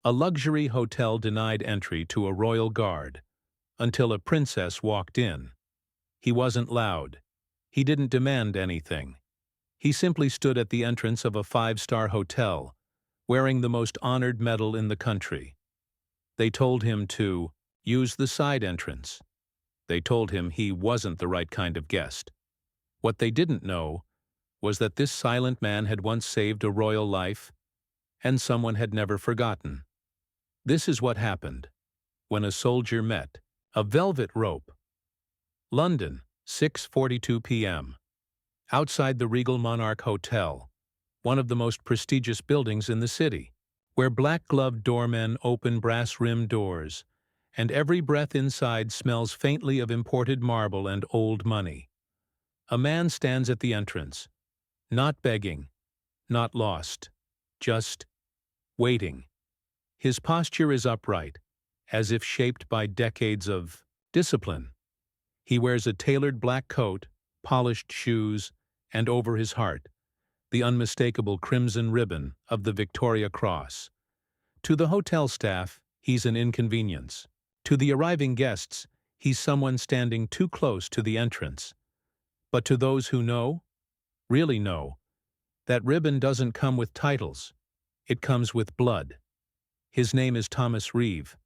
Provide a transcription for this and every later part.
A luxury hotel denied entry to a royal guard until a princess walked in. He wasn't loud. He didn't demand anything. He simply stood at the entrance of a five-star hotel, wearing the most honored medal in the country. They told him to use the side entrance. They told him he wasn't the right kind of guest. What they didn't know was that this silent man had once saved a royal life, and someone had never forgotten. This is what happened when a soldier met a velvet rope. London, 6:42 p.m. Outside the Regal Monarch Hotel, one of the most prestigious buildings in the city, where black-gloved doormen open brass-rimmed doors, and every breath inside smells faintly of imported marble and old money. A man stands at the entrance, not begging, not lost, just waiting. His posture is upright, as if shaped by decades of discipline. He wears a tailored black coat, polished shoes, and over his heart, the unmistakable crimson ribbon of the Victoria Cross. To the hotel staff, he's an inconvenience. To the arriving guests, he's someone standing too close to the entrance. But to those who know, really know, that ribbon doesn't come with titles. It comes with blood. His name is Thomas Reeve,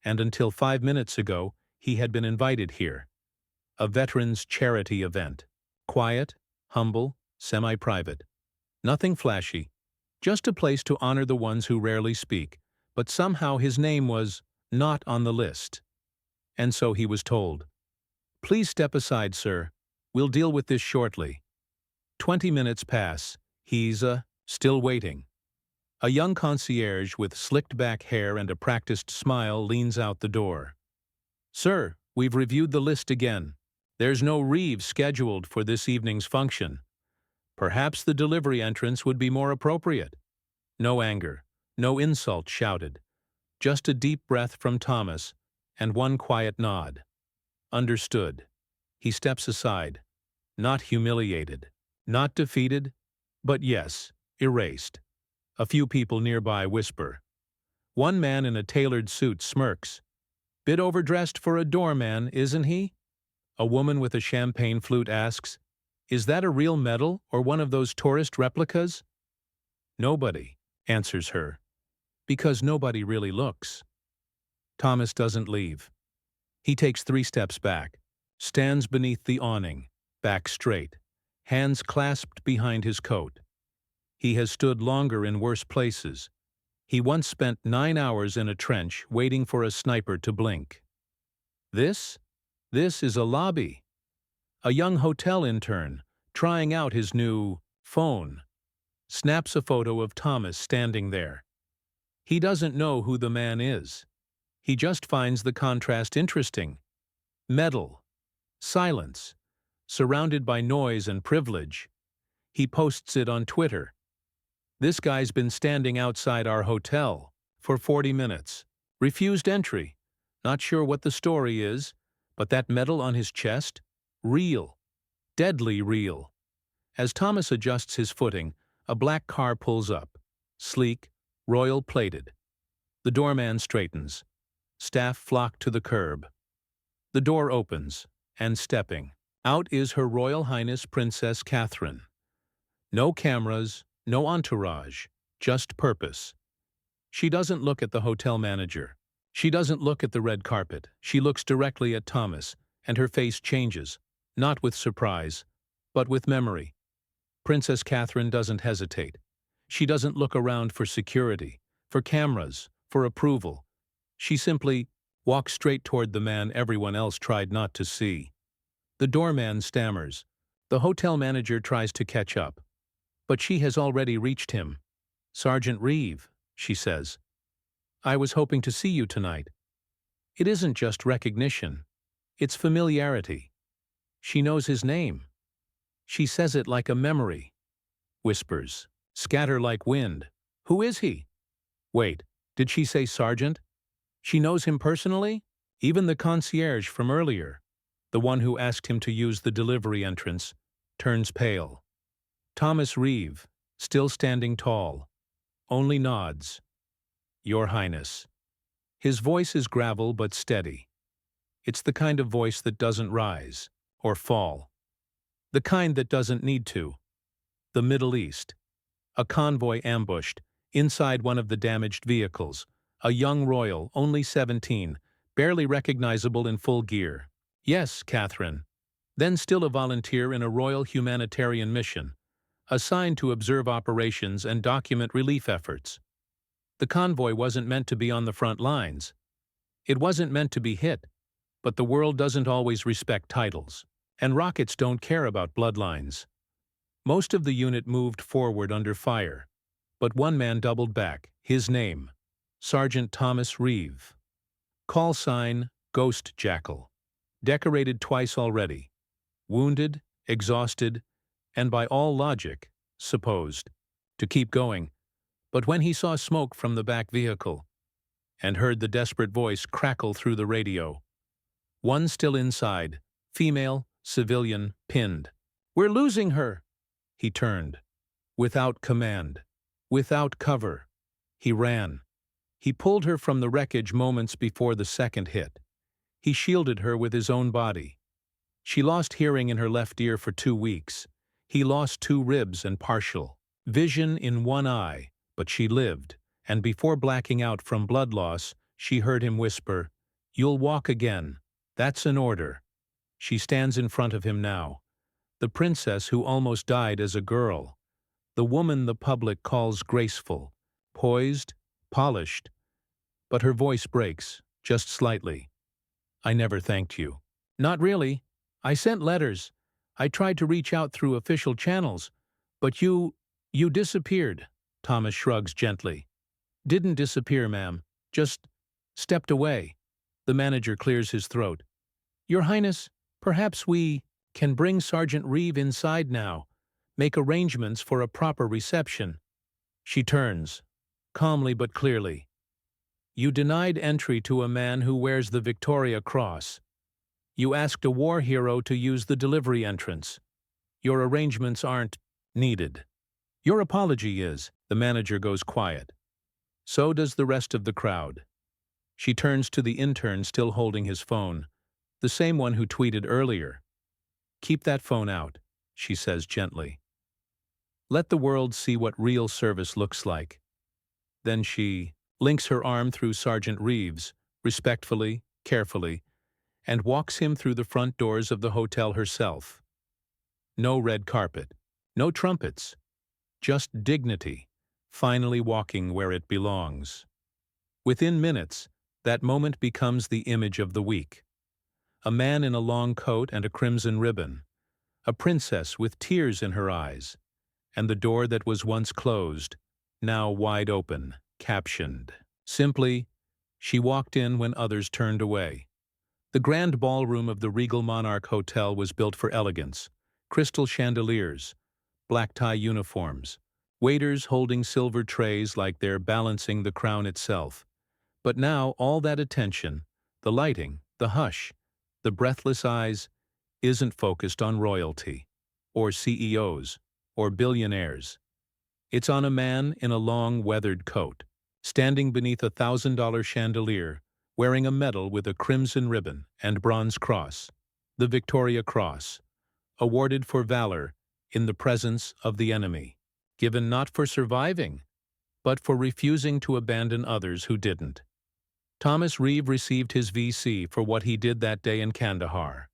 and until 5 minutes ago, he had been invited here. A veterans' charity event. Quiet, humble, semi-private. Nothing flashy. Just a place to honor the ones who rarely speak, but somehow his name was not on the list. And so he was told, "Please step aside, sir. We'll deal with this shortly." 20 minutes pass. He's still waiting. A young concierge with slicked-back hair and a practiced smile leans out the door. "Sir, we've reviewed the list again. There's no Reeve scheduled for this evening's function. Perhaps the delivery entrance would be more appropriate." No anger, no insult shouted. Just a deep breath from Thomas, and one quiet nod. Understood. He steps aside, not humiliated, not defeated, but yes, erased. A few people nearby whisper. One man in a tailored suit smirks. "Bit overdressed for a doorman, isn't he?" A woman with a champagne flute asks, "Is that a real medal or one of those tourist replicas?" "Nobody," answers her, because nobody really looks. Thomas doesn't leave. He takes 3 steps back, stands beneath the awning, back straight, hands clasped behind his coat. He has stood longer in worse places. He once spent 9 hours in a trench waiting for a sniper to blink. This is a lobby. A young hotel intern, trying out his new phone, snaps a photo of Thomas standing there. He doesn't know who the man is. He just finds the contrast interesting. Medal, silence, surrounded by noise and privilege. He posts it on Twitter. "This guy's been standing outside our hotel for 40 minutes. Refused entry. Not sure what the story is, but that medal on his chest? Real. Deadly real." As Thomas adjusts his footing, a black car pulls up. Sleek, royal-plated. The doorman straightens. Staff flock to the curb. The door opens, and stepping out is Her Royal Highness Princess Catherine. No cameras, no entourage, just purpose. She doesn't look at the hotel manager. She doesn't look at the red carpet. She looks directly at Thomas, and her face changes, not with surprise, but with memory. Princess Catherine doesn't hesitate. She doesn't look around for security, for cameras, for approval. She simply walks straight toward the man everyone else tried not to see. The doorman stammers. The hotel manager tries to catch up. But she has already reached him. "Sergeant Reeve," she says. "I was hoping to see you tonight." It isn't just recognition. It's familiarity. She knows his name. She says it like a memory. Whispers scatter like wind. "Who is he?" Wait, did she say sergeant? She knows him personally? Even the concierge from earlier, the one who asked him to use the delivery entrance, turns pale. Thomas Reeve, still standing tall, only nods. Your Highness. His voice is gravel but steady. It's the kind of voice that doesn't rise or fall. The kind that doesn't need to. The Middle East. A convoy ambushed, inside one of the damaged vehicles. A young royal, only 17, barely recognizable in full gear. Yes, Catherine. Then still a volunteer in a royal humanitarian mission, assigned to observe operations and document relief efforts. The convoy wasn't meant to be on the front lines. It wasn't meant to be hit, but the world doesn't always respect titles, and rockets don't care about bloodlines. Most of the unit moved forward under fire, but one man doubled back, his name, Sergeant Thomas Reeve. Call sign, Ghost Jackal. Decorated twice already. Wounded, exhausted, and by all logic, supposed to keep going. But when he saw smoke from the back vehicle and heard the desperate voice crackle through the radio, one still inside, female, civilian, pinned. "We're losing her!" He turned. Without command, without cover, he ran. He pulled her from the wreckage moments before the second hit. He shielded her with his own body. She lost hearing in her left ear for 2 weeks. He lost 2 ribs and partial vision in one eye, but she lived, and before blacking out from blood loss, she heard him whisper, "You'll walk again. That's an order." She stands in front of him now. The princess who almost died as a girl. The woman the public calls graceful, poised, polished. But her voice breaks, just slightly. "I never thanked you." "Not really. I sent letters. I tried to reach out through official channels. But you disappeared." Thomas shrugs gently. "Didn't disappear, ma'am. Just stepped away." The manager clears his throat. "Your Highness, perhaps we can bring Sergeant Reeve inside now. Make arrangements for a proper reception." She turns, calmly but clearly. "You denied entry to a man who wears the Victoria Cross. You asked a war hero to use the delivery entrance. Your arrangements aren't needed. Your apology is." The manager goes quiet. So does the rest of the crowd. She turns to the intern still holding his phone, the same one who tweeted earlier. "Keep that phone out," she says gently. "Let the world see what real service looks like." Then she links her arm through Sergeant Reeves, respectfully, carefully, and walks him through the front doors of the hotel herself. No red carpet, no trumpets, just dignity, finally walking where it belongs. Within minutes, that moment becomes the image of the week. A man in a long coat and a crimson ribbon, a princess with tears in her eyes, and the door that was once closed, now wide open, captioned. Simply, she walked in when others turned away. The grand ballroom of the Regal Monarch Hotel was built for elegance. Crystal chandeliers, black tie uniforms, waiters holding silver trays like they're balancing the crown itself. But now all that attention, the lighting, the hush, the breathless eyes, isn't focused on royalty, or CEOs, or billionaires. It's on a man in a long, weathered coat, standing beneath a $1,000 chandelier, wearing a medal with a crimson ribbon and bronze cross, the Victoria Cross, awarded for valor in the presence of the enemy, given not for surviving, but for refusing to abandon others who didn't. Thomas Reeve received his VC for what he did that day in Kandahar.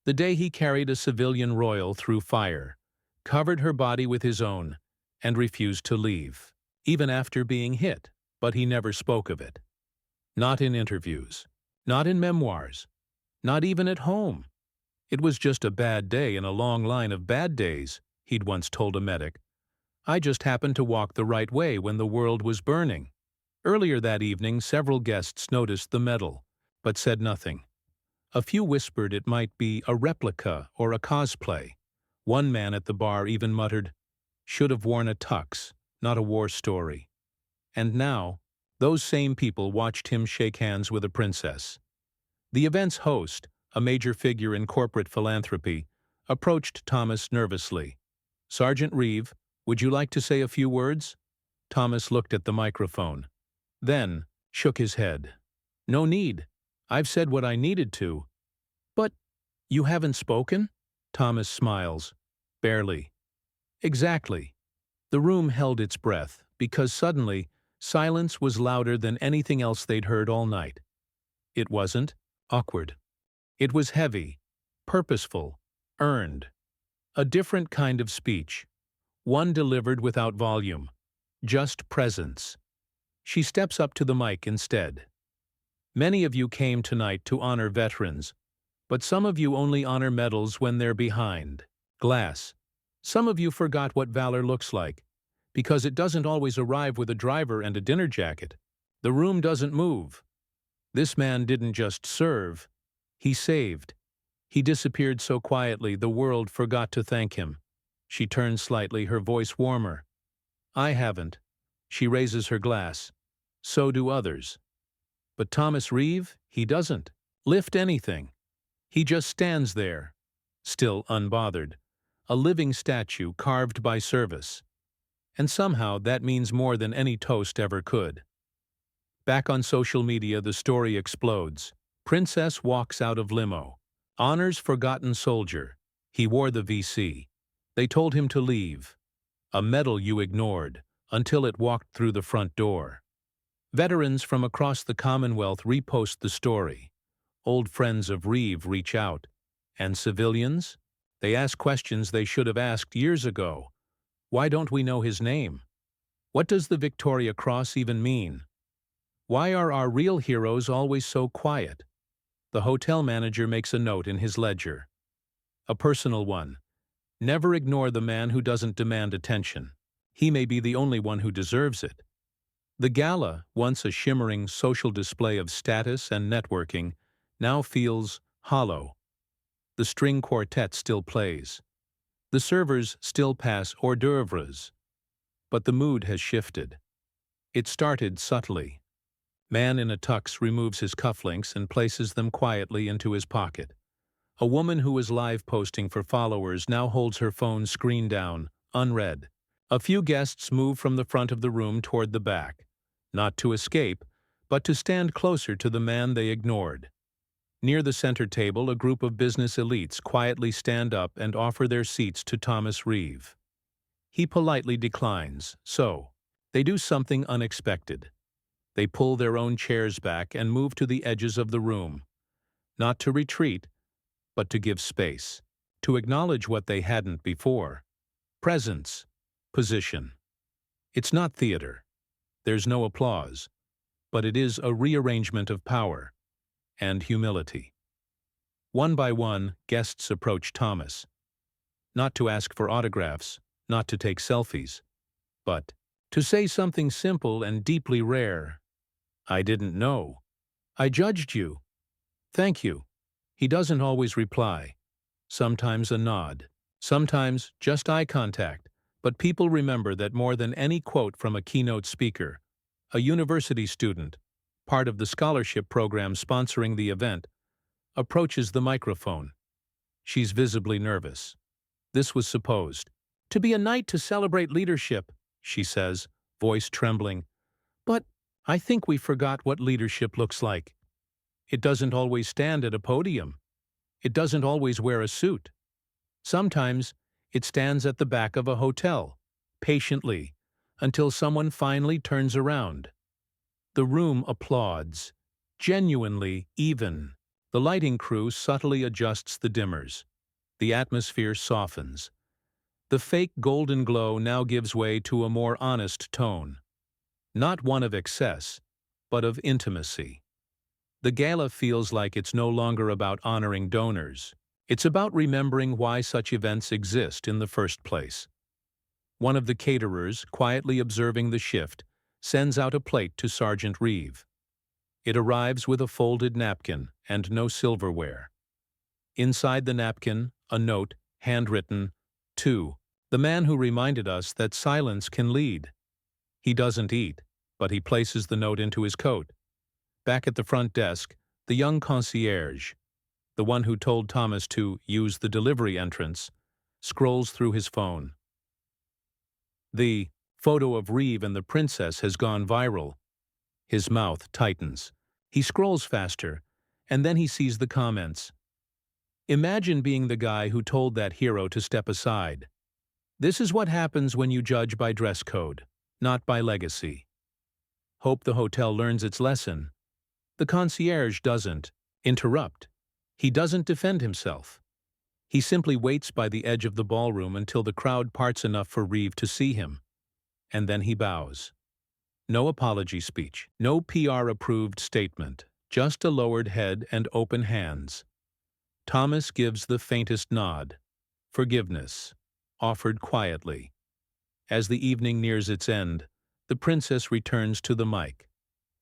The day he carried a civilian royal through fire, covered her body with his own, and refused to leave, even after being hit, but he never spoke of it. Not in interviews, not in memoirs, not even at home. It was just a bad day in a long line of bad days, he'd once told a medic. I just happened to walk the right way when the world was burning. Earlier that evening, several guests noticed the medal, but said nothing. A few whispered it might be a replica or a cosplay. One man at the bar even muttered, "Should have worn a tux, not a war story." And now, those same people watched him shake hands with a princess. The event's host, a major figure in corporate philanthropy, approached Thomas nervously. "Sergeant Reeve, would you like to say a few words?" Thomas looked at the microphone. Then, shook his head. No need. I've said what I needed to. But you haven't spoken? Thomas smiles. Barely. Exactly. The room held its breath, because suddenly, silence was louder than anything else they'd heard all night. It wasn't awkward. It was heavy, purposeful, earned. A different kind of speech. One delivered without volume. Just presence. She steps up to the mic instead. Many of you came tonight to honor veterans, but some of you only honor medals when they're behind glass. Some of you forgot what valor looks like, because it doesn't always arrive with a driver and a dinner jacket. The room doesn't move. This man didn't just serve, he saved. He disappeared so quietly the world forgot to thank him. She turns slightly, her voice warmer. I haven't. She raises her glass. So do others. But Thomas Reeve, he doesn't lift anything. He just stands there, still unbothered, a living statue carved by service. And somehow that means more than any toast ever could. Back on social media, the story explodes. Princess walks out of limo. Honors forgotten soldier. He wore the VC. They told him to leave. A medal you ignored, until it walked through the front door. Veterans from across the Commonwealth repost the story. Old friends of Reeve reach out. And civilians? They ask questions they should have asked years ago. Why don't we know his name? What does the Victoria Cross even mean? Why are our real heroes always so quiet? The hotel manager makes a note in his ledger. A personal one. Never ignore the man who doesn't demand attention. He may be the only one who deserves it. The gala, once a shimmering social display of status and networking, now feels hollow. The string quartet still plays. The servers still pass hors d'oeuvres. But the mood has shifted. It started subtly. Man in a tux removes his cufflinks and places them quietly into his pocket. A woman who was live posting for followers now holds her phone screen down, unread. A few guests move from the front of the room toward the back, not to escape, but to stand closer to the man they ignored. Near the center table, a group of business elites quietly stand up and offer their seats to Thomas Reeve. He politely declines, so they do something unexpected. They pull their own chairs back and move to the edges of the room, not to retreat, but to give space, to acknowledge what they hadn't before. Presence, position. It's not theater. There's no applause, but it is a rearrangement of power and humility. One by one, guests approach Thomas, not to ask for autographs, not to take selfies, but to say something simple and deeply rare. I didn't know. I judged you. Thank you. He doesn't always reply. Sometimes a nod. Sometimes just eye contact. But people remember that more than any quote from a keynote speaker, a university student, part of the scholarship program sponsoring the event, approaches the microphone. She's visibly nervous. This was supposed to be a night to celebrate leadership, she says, voice trembling. But I think we forgot what leadership looks like. It doesn't always stand at a podium. It doesn't always wear a suit. Sometimes it stands at the back of a hotel, patiently, until someone finally turns around. The room applauds, genuinely even. The lighting crew subtly adjusts the dimmers. The atmosphere softens. The fake golden glow now gives way to a more honest tone. Not one of excess, but of intimacy. The gala feels like it's no longer about honoring donors. It's about remembering why such events exist in the first place. One of the caterers, quietly observing the shift, sends out a plate to Sergeant Reeve. It arrives with a folded napkin and no silverware. Inside the napkin, a note, handwritten, to the man who reminded us that silence can lead. He doesn't eat, but he places the note into his coat. Back at the front desk, the young concierge, the one who told Thomas to use the delivery entrance, scrolls through his phone. The photo of Reeve and the princess has gone viral. His mouth tightens. He scrolls faster, and then he sees the comments. Imagine being the guy who told that hero to step aside. This is what happens when you judge by dress code, not by legacy. Hope the hotel learns its lesson. The concierge doesn't interrupt. He doesn't defend himself. He simply waits by the edge of the ballroom until the crowd parts enough for Reeve to see him. And then he bows. No apology speech, no PR-approved statement, just a lowered head and open hands. Thomas gives the faintest nod. Forgiveness, offered quietly. As the evening nears its end, the princess returns to the mic.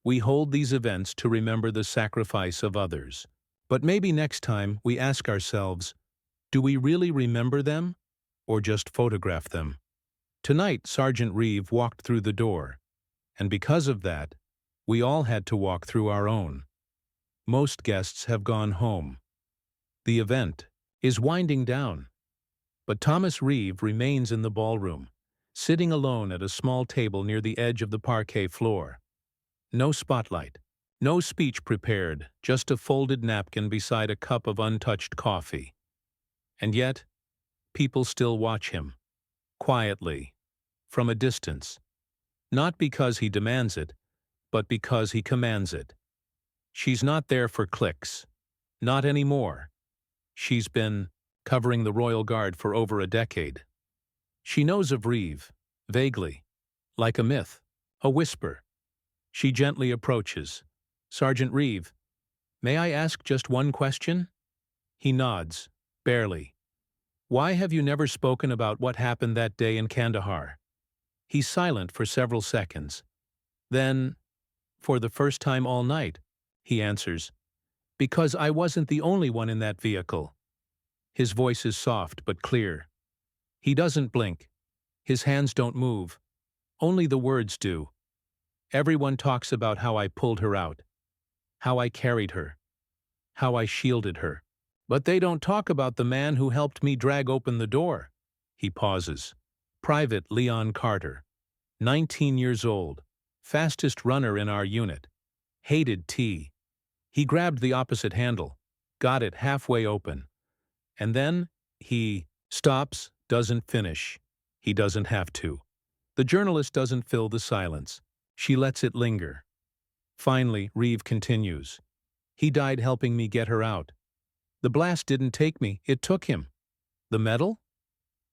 We hold these events to remember the sacrifice of others. But maybe next time we ask ourselves, do we really remember them, or just photograph them? Tonight, Sergeant Reeve walked through the door, and because of that, we all had to walk through our own. Most guests have gone home. The event is winding down, but Thomas Reeve remains in the ballroom, sitting alone at a small table near the edge of the parquet floor. No spotlight, no speech prepared, just a folded napkin beside a cup of untouched coffee. And yet, people still watch him, quietly, from a distance. Not because he demands it, but because he commands it. She's not there for clicks. Not anymore. She's been covering the Royal Guard for over a decade. She knows of Reeve, vaguely, like a myth, a whisper. She gently approaches. Sergeant Reeve, may I ask just one question? He nods, barely. Why have you never spoken about what happened that day in Kandahar? He's silent for several seconds. Then, for the first time all night, he answers, because I wasn't the only one in that vehicle. His voice is soft but clear. He doesn't blink. His hands don't move. Only the words do. Everyone talks about how I pulled her out, how I carried her, how I shielded her. But they don't talk about the man who helped me drag open the door. He pauses. Private Leon Carter, 19 years old, fastest runner in our unit. Hated tea. He grabbed the opposite handle, got it halfway open. And then he stops, doesn't finish. He doesn't have to. The journalist doesn't fill the silence. She lets it linger. Finally, Reeve continues. He died helping me get her out. The blast didn't take me, it took him. The medal?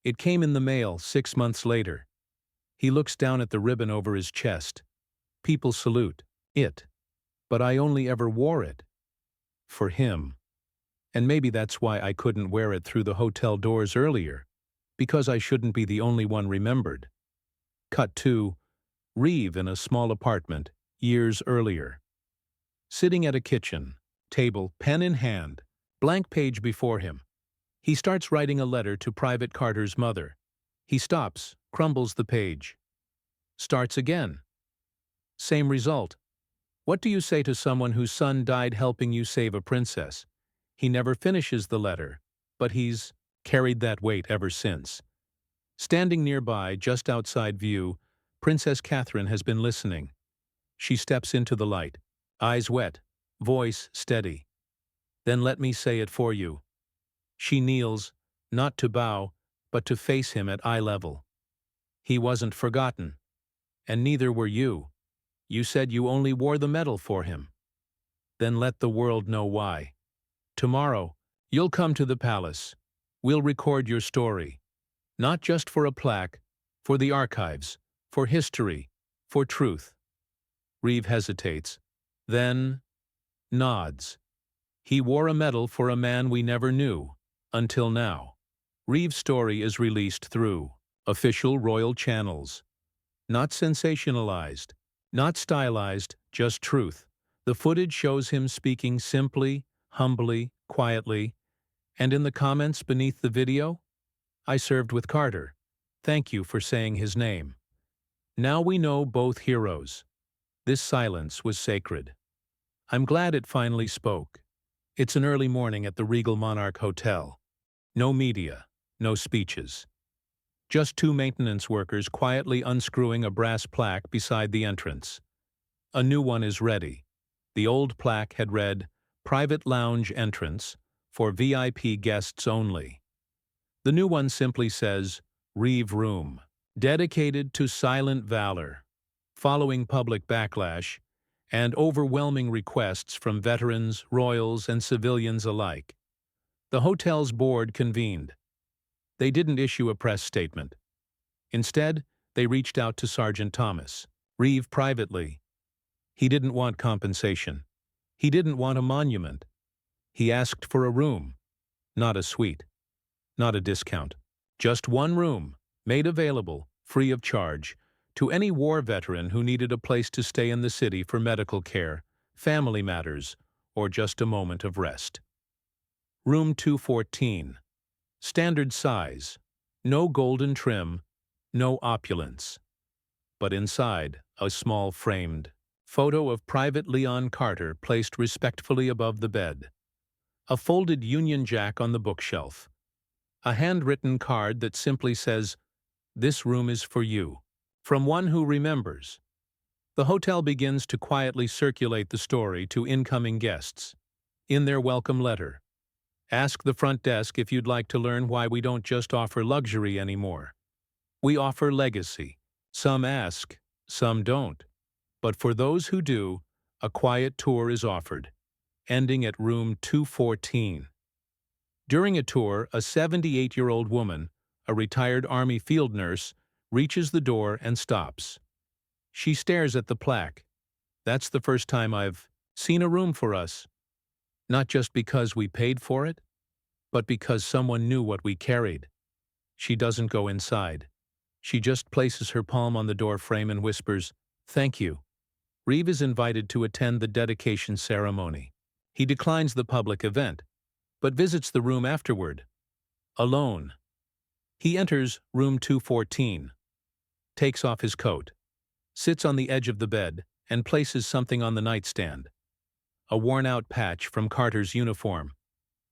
It came in the mail 6 months later. He looks down at the ribbon over his chest. People salute it. But I only ever wore it. For him. And maybe that's why I couldn't wear it through the hotel doors earlier. Because I shouldn't be the only one remembered. Cut to Reeve in a small apartment, years earlier. Sitting at a kitchen, table, pen in hand, blank page before him. He starts writing a letter to Private Carter's mother. He stops, crumbles the page. Starts again. Same result. What do you say to someone whose son died helping you save a princess? He never finishes the letter, but he's carried that weight ever since. Standing nearby, just outside view, Princess Catherine has been listening. She steps into the light, eyes wet, voice steady. Then let me say it for you. She kneels, not to bow, but to face him at eye level. He wasn't forgotten. And neither were you. You said you only wore the medal for him. Then let the world know why. Tomorrow, you'll come to the palace. We'll record your story. Not just for a plaque, for the archives, for history, for truth. Reeve hesitates, then nods. He wore a medal for a man we never knew, until now. Reeve's story is released through official royal channels. Not sensationalized, not stylized, just truth. The footage shows him speaking simply, humbly, quietly, and in the comments beneath the video, I served with Carter. Thank you for saying his name. Now we know both heroes. This silence was sacred. I'm glad it finally spoke. It's an early morning at the Regal Monarch Hotel. No media, no speeches. Just two maintenance workers quietly unscrewing a brass plaque beside the entrance. A new one is ready. The old plaque had read, "Private Lounge Entrance, for VIP guests only." The new one simply says, "Reeve Room, dedicated to silent valor." Following public backlash and overwhelming requests from veterans, royals, and civilians alike, the hotel's board convened. They didn't issue a press statement. Instead, they reached out to Sergeant Thomas Reeve privately. He didn't want compensation. He didn't want a monument. He asked for a room, not a suite, not a discount. Just one room, made available, free of charge, to any war veteran who needed a place to stay in the city for medical care, family matters, or just a moment of rest. Room 214. Standard size. No golden trim, no opulence. But inside, a small framed photo of Private Leon Carter placed respectfully above the bed. A folded Union Jack on the bookshelf. A handwritten card that simply says, "This room is for you." From one who remembers. The hotel begins to quietly circulate the story to incoming guests. In their welcome letter, ask the front desk if you'd like to learn why we don't just offer luxury anymore. We offer legacy. Some ask, some don't. But for those who do, a quiet tour is offered, ending at room 214. During a tour, a 78-year-old woman, a retired Army field nurse, reaches the door and stops. She stares at the plaque. "That's the first time I've seen a room for us. Not just because we paid for it, but because someone knew what we carried." She doesn't go inside. She just places her palm on the door frame and whispers, "Thank you." Reeve is invited to attend the dedication ceremony. He declines the public event, but visits the room afterward. Alone. He enters room 214, takes off his coat, sits on the edge of the bed, and places something on the nightstand. A worn-out patch from Carter's uniform,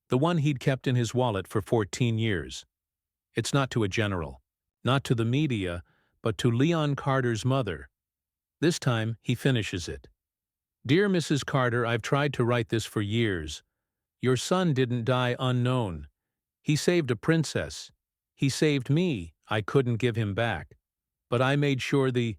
the one he'd kept in his wallet for 14 years. It's not to a general, not to the media, but to Leon Carter's mother. This time, he finishes it. "Dear Mrs. Carter, I've tried to write this for years. Your son didn't die unknown. He saved a princess. He saved me. I couldn't give him back. But I made sure the